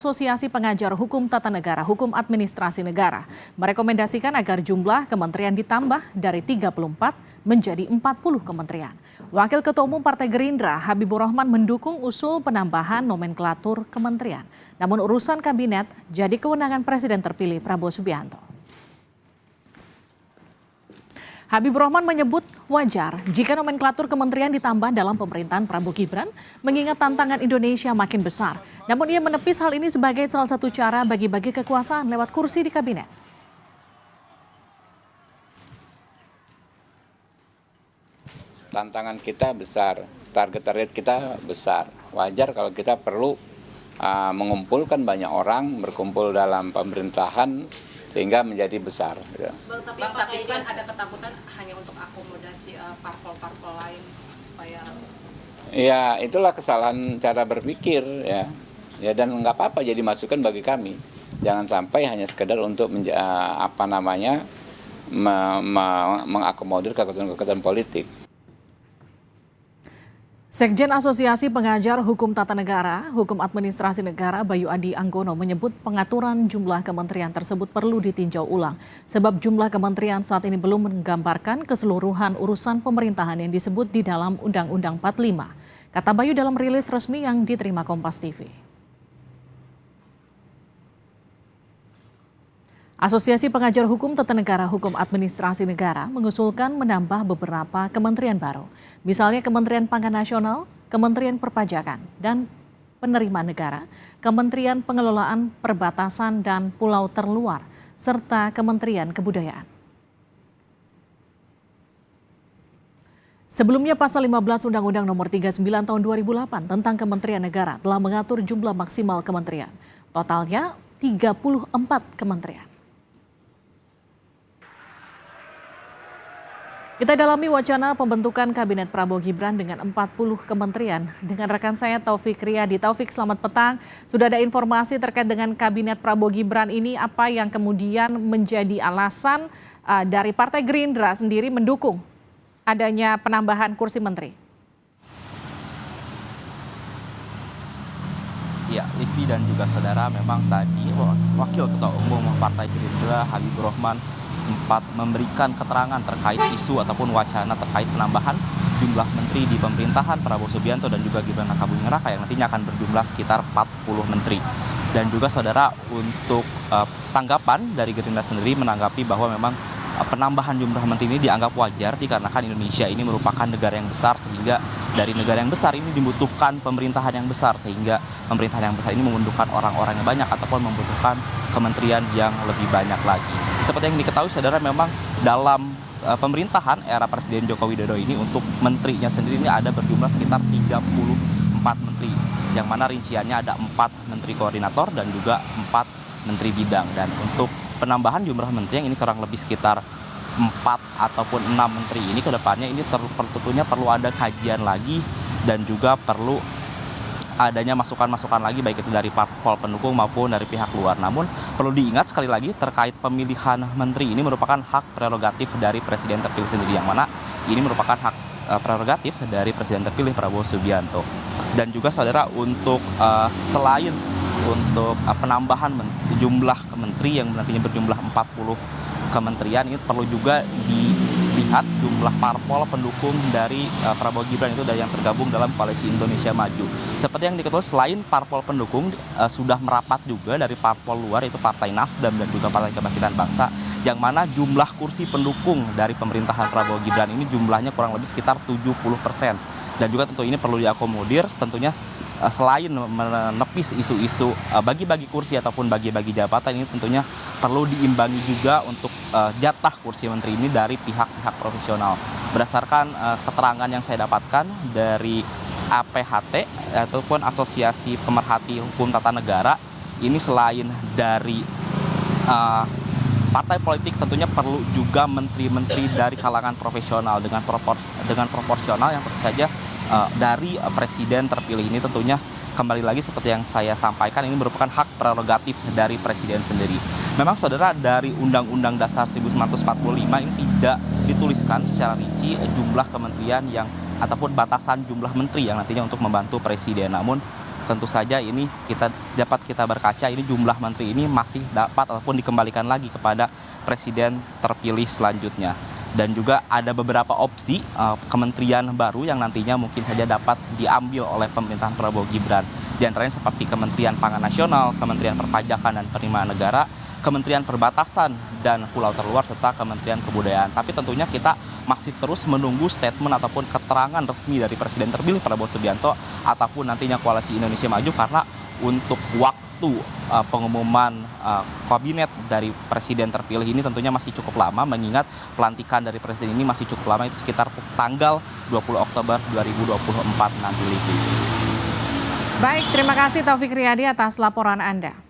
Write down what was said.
Asosiasi Pengajar Hukum Tata Negara, Hukum Administrasi Negara merekomendasikan agar jumlah kementerian ditambah dari 34 menjadi 40 kementerian. Wakil Ketua Umum Partai Gerindra, Habibur Rahman mendukung usul penambahan nomenklatur kementerian. Namun urusan kabinet jadi kewenangan Presiden terpilih Prabowo Subianto. Habibur Rahman menyebut wajar jika nomenklatur kementerian ditambah dalam pemerintahan Prabowo Gibran mengingat tantangan Indonesia makin besar. Namun ia menepis hal ini sebagai salah satu cara bagi-bagi kekuasaan lewat kursi di kabinet. Tantangan kita besar, target kita besar. Wajar kalau kita perlu mengumpulkan banyak orang, berkumpul dalam pemerintahan sehingga menjadi besar. Tapi kan ada ketakutan hanya untuk akomodasi parpol-parpol lain supaya. Ya itulah kesalahan cara berpikir ya dan nggak apa-apa jadi masukan bagi kami. Jangan sampai hanya sekedar untuk mengakomodir kekuatan politik. Sekjen Asosiasi Pengajar Hukum Tata Negara, Hukum Administrasi Negara Bayu Adi Anggono menyebut pengaturan jumlah kementerian tersebut perlu ditinjau ulang. Sebab jumlah kementerian saat ini belum menggambarkan keseluruhan urusan pemerintahan yang disebut di dalam Undang-Undang 45. Kata Bayu dalam rilis resmi yang diterima Kompas TV. Asosiasi Pengajar Hukum Tata Negara, Hukum Administrasi Negara mengusulkan menambah beberapa kementerian baru. Misalnya Kementerian Pangan Nasional, Kementerian Perpajakan dan Penerimaan Negara, Kementerian Pengelolaan Perbatasan dan Pulau Terluar, serta Kementerian Kebudayaan. Sebelumnya pasal 15 Undang-Undang Nomor 39 Tahun 2008 tentang Kementerian Negara telah mengatur jumlah maksimal kementerian. Totalnya 34 kementerian. Kita dalami wacana pembentukan Kabinet Prabowo Gibran dengan 40 kementerian. Dengan rekan saya Taufik Riyadi. Taufik, selamat petang. Sudah ada informasi terkait dengan Kabinet Prabowo Gibran ini, apa yang kemudian menjadi alasan dari Partai Gerindra sendiri mendukung adanya penambahan kursi menteri? Ya, Livi dan juga saudara, memang tadi Wakil Ketua Umum Partai Gerindra Habibur Rahman sempat memberikan keterangan terkait isu ataupun wacana terkait penambahan jumlah menteri di pemerintahan Prabowo Subianto dan juga Gibran Rakabuming Raka yang nantinya akan berjumlah sekitar 40 menteri. Dan juga saudara, untuk tanggapan dari Gerindra sendiri menanggapi bahwa memang penambahan jumlah menteri ini dianggap wajar dikarenakan Indonesia ini merupakan negara yang besar, sehingga dari negara yang besar ini dibutuhkan pemerintahan yang besar, sehingga pemerintahan yang besar ini membutuhkan orang-orang yang banyak ataupun membutuhkan kementerian yang lebih banyak lagi. Seperti yang diketahui saudara, memang dalam pemerintahan era Presiden Joko Widodo ini untuk menterinya sendiri ini ada berjumlah sekitar 34 menteri, yang mana rinciannya ada 4 menteri koordinator dan juga 4 menteri bidang. Dan untuk penambahan jumlah menteri yang ini kurang lebih sekitar 4 ataupun 6 menteri ini ke depannya ini tentunya perlu ada kajian lagi dan juga perlu adanya masukan-masukan lagi baik itu dari parpol pendukung maupun dari pihak luar. Namun perlu diingat sekali lagi terkait pemilihan menteri ini merupakan hak prerogatif dari Presiden terpilih sendiri, yang mana ini merupakan hak prerogatif dari Presiden terpilih Prabowo Subianto. Dan juga saudara, untuk selain untuk penambahan jumlah kementeri yang nantinya berjumlah 40 kementerian, ini perlu juga dilihat jumlah parpol pendukung dari Prabowo Gibran itu dari yang tergabung dalam Koalisi Indonesia Maju. Seperti yang diketahui, selain parpol pendukung sudah merapat juga dari parpol luar, yaitu Partai Nasdem dan juga Partai Kebangkitan Bangsa, yang mana jumlah kursi pendukung dari pemerintahan Prabowo Gibran ini jumlahnya kurang lebih sekitar 70%. Dan juga tentu ini perlu diakomodir tentunya selain menepis isu-isu bagi-bagi kursi ataupun bagi-bagi jabatan, ini tentunya perlu diimbangi juga untuk jatah kursi menteri ini dari pihak-pihak profesional. Berdasarkan keterangan yang saya dapatkan dari APHT ataupun Asosiasi Pemerhati Hukum Tata Negara, ini selain dari partai politik tentunya perlu juga menteri-menteri dari kalangan profesional dengan proporsional yang tentu saja dari Presiden terpilih ini. Tentunya kembali lagi seperti yang saya sampaikan, ini merupakan hak prerogatif dari Presiden sendiri. Memang saudara, dari Undang-Undang Dasar 1945 ini tidak dituliskan secara rinci jumlah kementerian yang ataupun batasan jumlah menteri yang nantinya untuk membantu Presiden. Namun tentu saja ini dapat kita berkaca, ini jumlah menteri ini masih dapat ataupun dikembalikan lagi kepada presiden terpilih selanjutnya. Dan juga ada beberapa opsi kementerian baru yang nantinya mungkin saja dapat diambil oleh pemerintahan Prabowo Gibran. Di antaranya seperti Kementerian Pangan Nasional, Kementerian Perpajakan dan Penerimaan Negara, Kementerian Perbatasan dan Pulau Terluar, serta Kementerian Kebudayaan. Tapi tentunya kita masih terus menunggu statement ataupun keterangan resmi dari Presiden terpilih Prabowo Subianto ataupun nantinya Koalisi Indonesia Maju, karena untuk waktu pengumuman kabinet dari presiden terpilih ini tentunya masih cukup lama, mengingat pelantikan dari presiden ini masih cukup lama, itu sekitar tanggal 20 Oktober 2024 nanti. Baik, terima kasih Taufik Riyadi atas laporan Anda.